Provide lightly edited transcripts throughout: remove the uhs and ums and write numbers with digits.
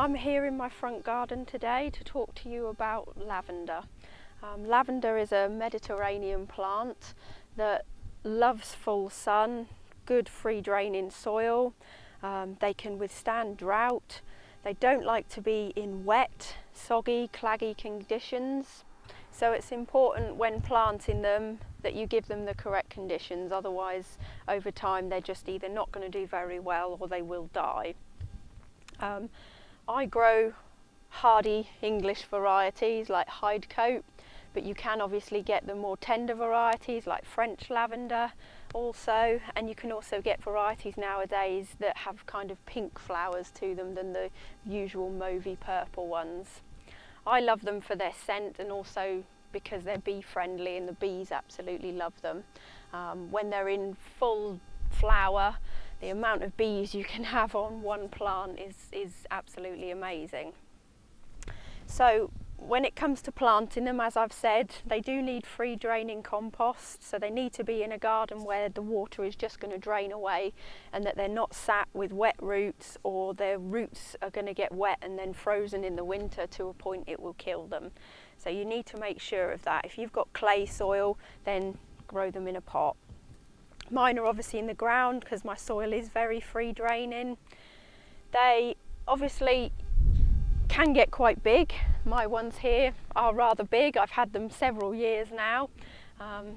I'm here in my front garden today to talk to you about lavender. Lavender is a Mediterranean plant that loves full sun, good free draining soil. They can withstand drought. They don't like to be in wet, soggy, claggy conditions. So it's important when planting them that you give them the correct conditions, otherwise over time they're just either not going to do very well or they will die. I grow hardy English varieties like Hidecoat, but you can obviously get the more tender varieties like French lavender also, and you can also get varieties nowadays that have kind of pink flowers to them than the usual mauvey purple ones. I love them for their scent and also because they're bee friendly and the bees absolutely love them. When they're in full flower, the amount of bees you can have on one plant is absolutely amazing. So when it comes to planting them, as I've said, they do need free draining compost, so they need to be in a garden where the water is just going to drain away and that they're not sat with wet roots or their roots are going to get wet and then frozen in the winter to a point it will kill them. So you need to make sure of that. If you've got clay soil, then grow them in a pot. Mine are obviously in the ground because my soil is very free draining. They obviously can get quite big. My ones here are rather big. I've had them several years now.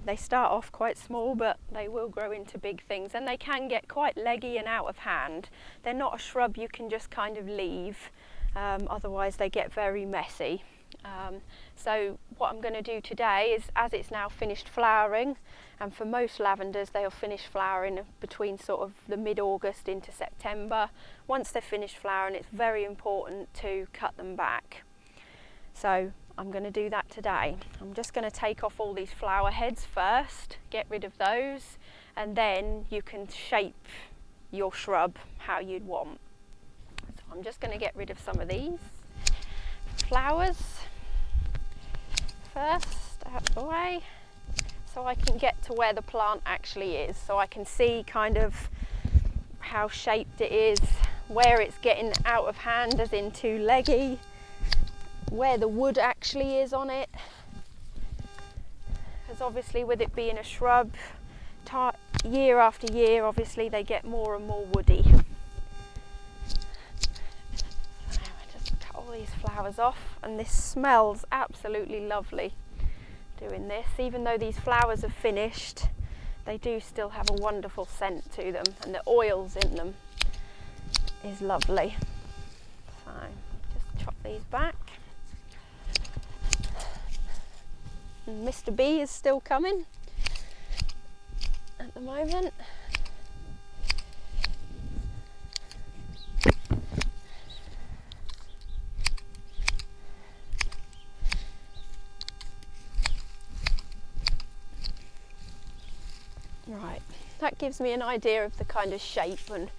They start off quite small, but they will grow into big things, and they can get quite leggy and out of hand. They're not a shrub you can just kind of leave, otherwise they get very messy. So what I'm going to do today is, as it's now finished flowering, and for most lavenders they'll finish flowering between sort of the mid-August into September. Once they're finished flowering, it's very important to cut them back. So I'm going to do that today. I'm just going to take off all these flower heads first, get rid of those, and then you can shape your shrub how you'd want. So I'm just going to get rid of some of these flowers first out of the way, so I can get to where the plant actually is, so I can see kind of how shaped it is, where it's getting out of hand as in too leggy, where the wood actually is on it, because obviously with it being a shrub, year after year obviously they get more and more woody. These flowers off, and this smells absolutely lovely doing this. Even though these flowers have finished, they do still have a wonderful scent to them, and the oils in them is lovely. So just chop these back. And Mr. B is still coming at the moment. Right, that gives me an idea of the kind of shape, and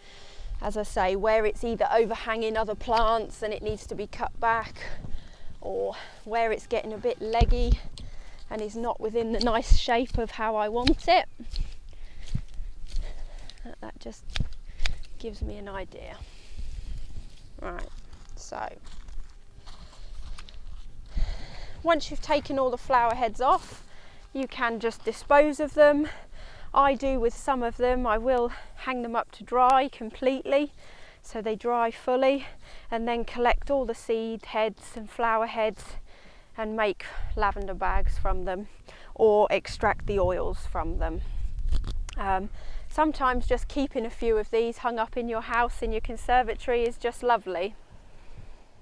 as I say, where it's either overhanging other plants and it needs to be cut back, or where it's getting a bit leggy and is not within the nice shape of how I want it. That just gives me an idea. Right, so once you've taken all the flower heads off, you can just dispose of them. I do with some of them. I will hang them up to dry completely so they dry fully, and then collect all the seed heads and flower heads and make lavender bags from them or extract the oils from them. Sometimes just keeping a few of these hung up in your house, in your conservatory, is just lovely.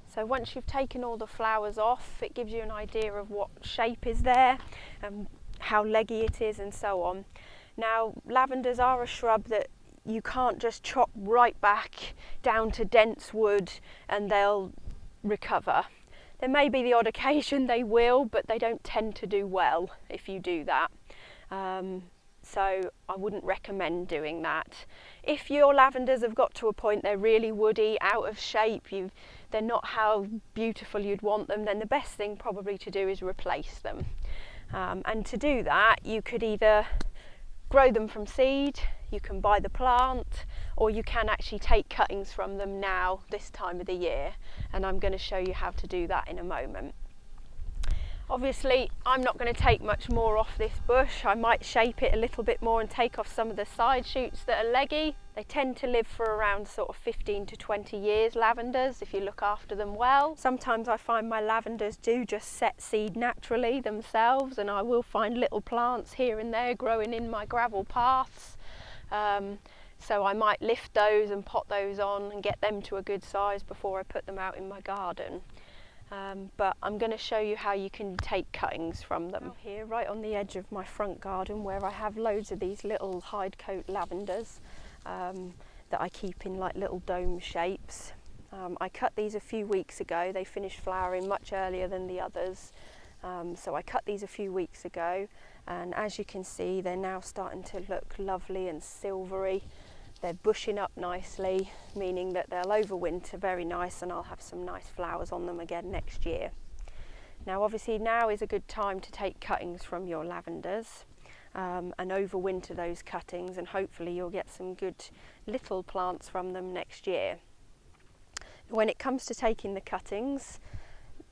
So once you've taken all the flowers off, it gives you an idea of what shape is there and how leggy it is and so on. Now, lavenders are a shrub that you can't just chop right back down to dense wood and they'll recover. There may be the odd occasion they will, but they don't tend to do well if you do that. So I wouldn't recommend doing that. If your lavenders have got to a point they're really woody, out of shape, they're not how beautiful you'd want them, then the best thing probably to do is replace them. And to do that, you could either grow them from seed, you can buy the plant, or you can actually take cuttings from them now this time of the year, and I'm going to show you how to do that in a moment. Obviously I'm not going to take much more off this bush. I might shape it a little bit more and take off some of the side shoots that are leggy. They tend to live for around sort of 15 to 20 years, lavenders, if you look after them well. Sometimes I find my lavenders do just set seed naturally themselves, and I will find little plants here and there growing in my gravel paths. So I might lift those and pot those on and get them to a good size before I put them out in my garden. But I'm going to show you how you can take cuttings from them. Here, right on the edge of my front garden, where I have loads of these little hide coat lavenders that I keep in like little dome shapes. I cut these a few weeks ago. They finished flowering much earlier than the others. So I cut these a few weeks ago, and as you can see, they're now starting to look lovely and silvery. They're bushing up nicely, meaning that they'll overwinter very nice, and I'll have some nice flowers on them again next year. Now obviously now is a good time to take cuttings from your lavenders and overwinter those cuttings, and hopefully you'll get some good little plants from them next year. When it comes to taking the cuttings,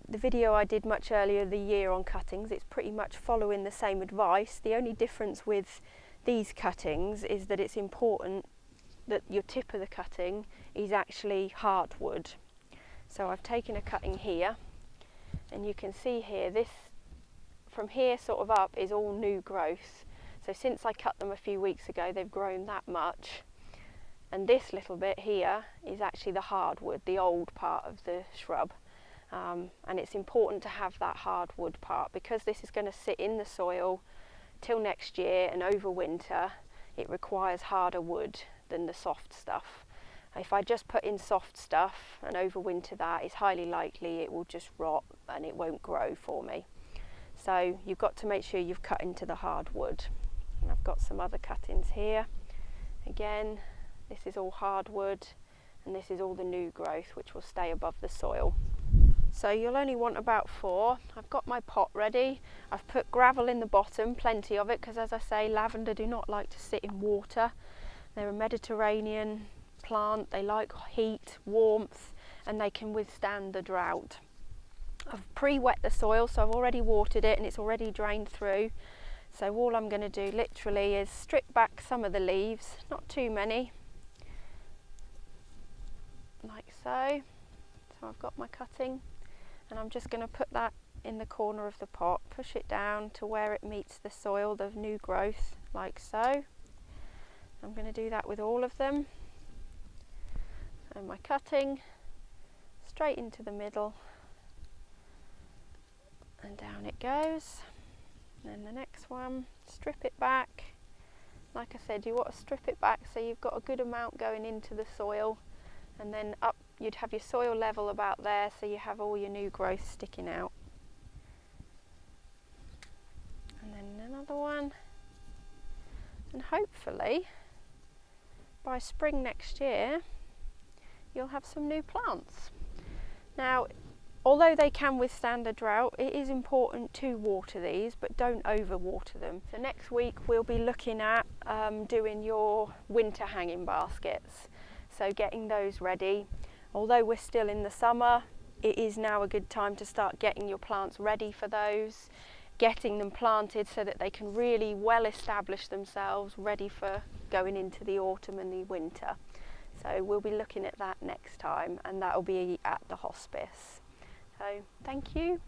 the video I did much earlier the year on cuttings, it's pretty much following the same advice. The only difference with these cuttings is that it's important that your tip of the cutting is actually hardwood. So I've taken a cutting here, and you can see here, this from here sort of up is all new growth. So since I cut them a few weeks ago, they've grown that much. And this little bit here is actually the hardwood, the old part of the shrub. And it's important to have that hardwood part, because this is going to sit in the soil till next year and overwinter. It requires harder wood than the soft stuff. If I just put in soft stuff and overwinter that, it's highly likely it will just rot and it won't grow for me. So you've got to make sure you've cut into the hardwood. And I've got some other cuttings here. Again, this is all hardwood, and this is all the new growth which will stay above the soil. So you'll only want about 4. I've got my pot ready. I've put gravel in the bottom, plenty of it, because as I say, lavender do not like to sit in water. They're a Mediterranean plant. They like heat, warmth, and they can withstand the drought. I've pre-wet the soil, so I've already watered it and it's already drained through. So all I'm going to do literally is strip back some of the leaves, not too many, like so. So I've got my cutting, and I'm just going to put that in the corner of the pot, push it down to where it meets the soil, the new growth, like so. I'm going to do that with all of them. And my cutting straight into the middle, and down it goes. And the next one, strip it back. Like I said, you want to strip it back so you've got a good amount going into the soil, and then up you'd have your soil level about there, so you have all your new growth sticking out. And then another one, and hopefully by spring next year you'll have some new plants. Now, although they can withstand a drought, it is important to water these, but don't over water them. So next week we'll be looking at doing your winter hanging baskets, so getting those ready. Although we're still in the summer, it is now a good time to start getting your plants ready for those, getting them planted so that they can really well establish themselves, ready for going into the autumn and the winter. So we'll be looking at that next time, and that will be at the hospice. So thank you.